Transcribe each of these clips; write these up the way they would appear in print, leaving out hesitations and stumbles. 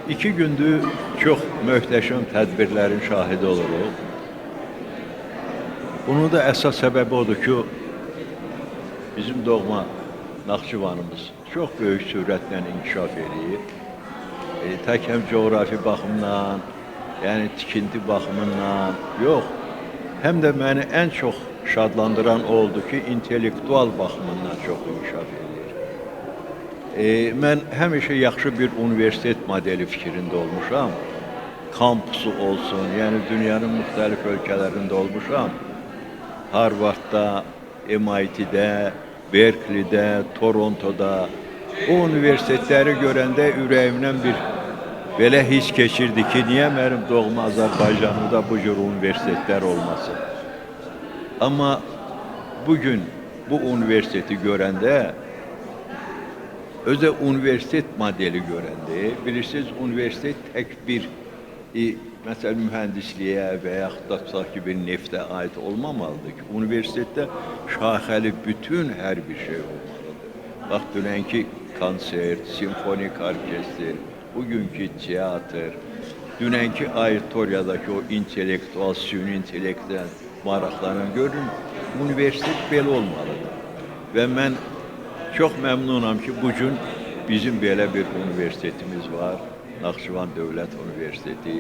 İki gündür çox möhtəşəm tədbirlərin şahidi oluruq. Bunun da əsas səbəbi odur ki, bizim doğma Naxçıvanımız çox böyük sürətlə inkişaf edir. Tək həm coğrafi baxımdan, yəni tikinti baxımından, yox, həm də məni ən çox şadlandıran oldu ki, intellektual baxımından çox inkişaf edir. Mən həmişə yaxşı bir universitet modeli fikrində olmuşam. Kampusu olsun, yəni dünyanın müxtəlif ölkələrində olmuşam. Harvardda, MIT-də, Berkeley'də, Toronto'da o universitetləri görəndə ürəyimdən bir belə his keçirdi ki, niyə mənim doğma Azərbaycanımda bu cür universitetlər olmasın? Amma bugün bu universiteti görəndə, özü universitet modeli görəndə, bilirsiniz, universitet tək bir məsələn, mühəndisliyə və yaxud da tutaq ki, bir neftə aid olmamalıdır ki, universitetdə şaxəli bütün hər bir şey olmalıdır. Bax, dünənki konsert, simfonik orkestr, bugünkü teatr, dünənki auditoriyadakı o intellektual, süni intellektdən maraqlanan görün, universitet belə olmalıdır. Və mən çox məmnunam ki, bugün bizim belə bir universitetimiz var, Naxçıvan Dövlət Universiteti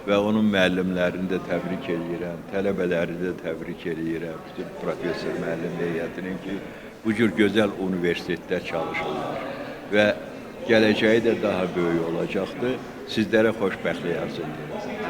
və onun müəllimlərini də təbrik edirəm, tələbələrini də təbrik edirəm, bütün professor müəllim heyətinin ki, bu cür gözəl universitetdə çalışırlar və gələcəyi də daha böyük olacaqdır. Sizlərə xoşbəxtlik arzu edirəm.